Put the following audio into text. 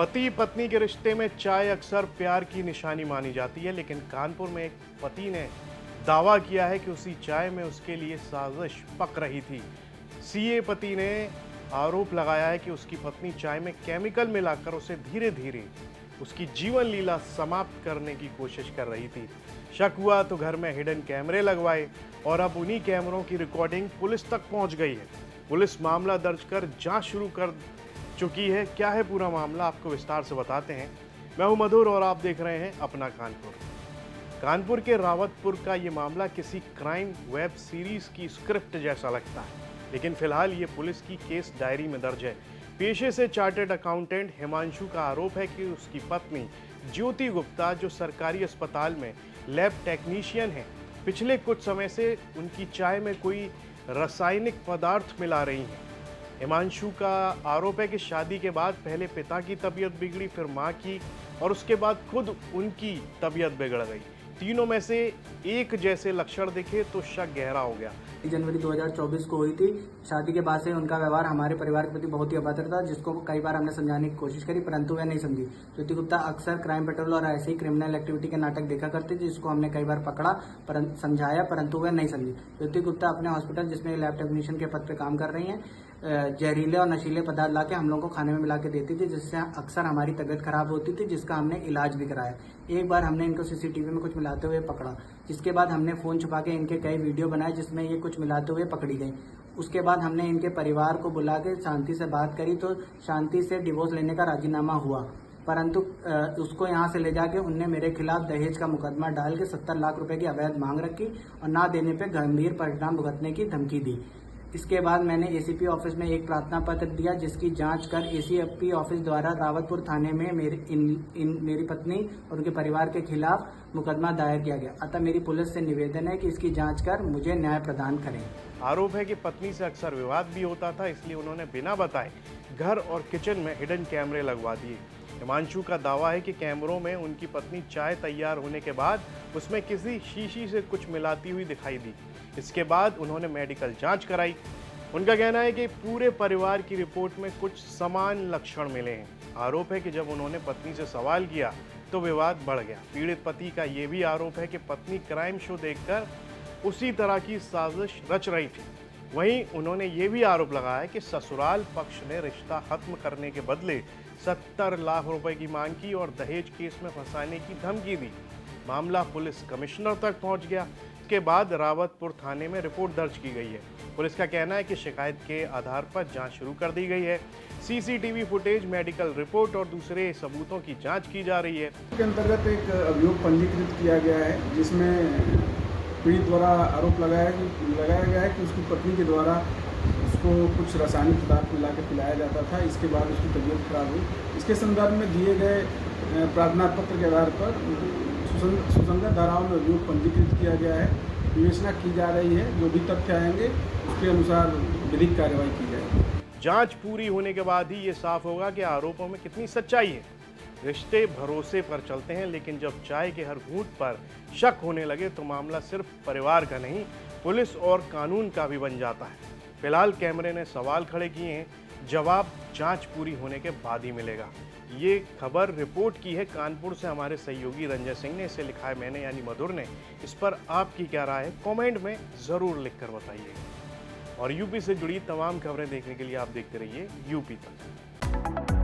पति पत्नी के रिश्ते में चाय अक्सर प्यार की निशानी मानी जाती है, लेकिन कानपुर में एक पति ने दावा किया है कि उसी चाय में उसके लिए साजिश पक रही थी। सीए पति ने आरोप लगाया है कि उसकी पत्नी चाय में केमिकल मिलाकर उसे धीरे धीरे उसकी जीवन लीला समाप्त करने की कोशिश कर रही थी। शक हुआ तो घर में हिडन कैमरे लगवाए और अब उन्हीं कैमरों की रिकॉर्डिंग पुलिस तक पहुंच गई है। पुलिस मामला दर्ज कर जांच शुरू कर चुकी है। क्या है पूरा मामला, आपको विस्तार से बताते हैं। मैं हूं मधुर और आप देख रहे हैं अपना कानपुर। कानपुर के रावतपुर का ये मामला किसी क्राइम वेब सीरीज की स्क्रिप्ट जैसा लगता है, लेकिन फिलहाल ये पुलिस की केस डायरी में दर्ज है। पेशे से चार्टर्ड अकाउंटेंट हिमांशु का आरोप है कि उसकी पत्नी ज्योति गुप्ता, जो सरकारी अस्पताल में लैब टेक्नीशियन है, पिछले कुछ समय से उनकी चाय में कोई रासायनिक पदार्थ मिला रही हैं। हिमांशु का आरोप है कि शादी के बाद पहले पिता की तबीयत बिगड़ी, फिर मां की, और उसके बाद खुद उनकी तबीयत बिगड़ गई। तीनों में से एक जैसे लक्षण दिखे तो शक गहरा हो गया। जनवरी 2024 को हुई थी। शादी के बाद से उनका व्यवहार हमारे परिवार के प्रति बहुत ही अभद्र था, जिसको कई बार हमने समझाने की कोशिश करी, परंतु वह नहीं समझी। ज्योति गुप्ता अक्सर क्राइम पेट्रोल और ऐसे ही क्रिमिनल एक्टिविटी के नाटक देखा करती थी, जिसको हमने कई बार पकड़ा, समझाया, परंतु वह नहीं समझी। ज्योति गुप्ता अपने हॉस्पिटल, जिसमें लैब टेक्नीशियन के पद पर काम कर रही हैं, जहरीले और नशीले पदार्थ लाके हम लोगों को खाने में मिला के देती थी, जिससे अक्सर हमारी तबीयत खराब होती थी, जिसका हमने इलाज भी कराया। एक बार हमने इनको सीसीटीवी में कुछ मिलाते हुए पकड़ा, जिसके बाद हमने फोन छुपा के इनके कई वीडियो बनाए जिसमें ये कुछ मिलाते हुए पकड़ी गई। उसके बाद हमने इनके परिवार को बुला के शांति से बात करी, तो शांति से डिवोर्स लेने का राजीनामा हुआ, परंतु उसको यहाँ से ले जाके उनने मेरे खिलाफ दहेज का मुकदमा डाल के 70 लाख रुपए की अवैध मांग रखी और ना देने पे गंभीर परिणाम भुगतने की धमकी दी। इसके बाद मैंने एसीपी ऑफिस में एक प्रार्थना पत्र दिया, जिसकी जांच कर एसीपी ऑफिस द्वारा रावतपुर थाने में मेरी पत्नी और उनके परिवार के खिलाफ मुकदमा दायर किया गया। अतः मेरी पुलिस से निवेदन है कि इसकी जांच कर मुझे न्याय प्रदान करें। आरोप है कि पत्नी से अक्सर विवाद भी होता था, इसलिए उन्होंने बिना बताए घर और किचन में हिडन कैमरे लगवा दिए। हिमांशु का दावा है कि कैमरों में उनकी पत्नी चाय तैयार होने के बाद उसमें किसी शीशी से कुछ मिलाती हुई दिखाई दी। इसके बाद उन्होंने मेडिकल जांच कराई। उनका कहना है कि पूरे परिवार की रिपोर्ट में कुछ समान लक्षण मिले हैं। आरोप है कि जब उन्होंने पत्नी से सवाल किया तो विवाद बढ़ गया। पीड़ित पति का यह भी आरोप है कि पत्नी क्राइम शो देखकर उसी तरह की साजिश रच रही थी। वहीं उन्होंने ये भी आरोप लगाया कि ससुराल पक्ष ने रिश्ता खत्म करने के बदले 70 लाख रुपए की मांग की और दहेज केस में फंसाने की धमकी दी। मामला पुलिस कमिश्नर तक पहुंच गया। इसके बाद रावतपुर थाने में रिपोर्ट दर्ज की गई है। पुलिस का कहना है कि शिकायत के आधार पर जांच शुरू कर दी गई है। सीसीटीवी फुटेज, मेडिकल रिपोर्ट और दूसरे सबूतों की जांच की जा रही है। के अंतर्गत एक अभियोग पंजीकृत किया गया है, जिसमें पीड़ित द्वारा आरोप लगाया गया है कि उसकी पत्नी के द्वारा उसको कुछ रासायनिक पदार्थ मिला के पिलाया जाता था। इसके बाद उसकी तबीयत खराब हुई। इसके संदर्भ में दिए गए प्रार्थना पत्र के आधार पर सुसंगत धाराओं में अभियोग पंजीकृत किया गया है। विवेचना की जा रही है। जो भी तथ्य आएंगे उसके अनुसार विधिक कार्रवाई की जाएगी। जांच पूरी होने के बाद ही ये साफ होगा कि आरोपों में कितनी सच्चाई है। रिश्ते भरोसे पर चलते हैं, लेकिन जब चाय के हर घूंट पर शक होने लगे तो मामला सिर्फ परिवार का नहीं, पुलिस और कानून का भी बन जाता है। फिलहाल कैमरे ने सवाल खड़े किए हैं, जवाब जांच पूरी होने के बाद ही मिलेगा। ये खबर रिपोर्ट की है कानपुर से हमारे सहयोगी रंजय सिंह ने। इसे लिखा है मैंने, यानी मधुर ने। इस पर आपकी क्या राय है, कमेंट में ज़रूर लिखकर बताइए। और यूपी से जुड़ी तमाम खबरें देखने के लिए आप देखते रहिए यूपी तक।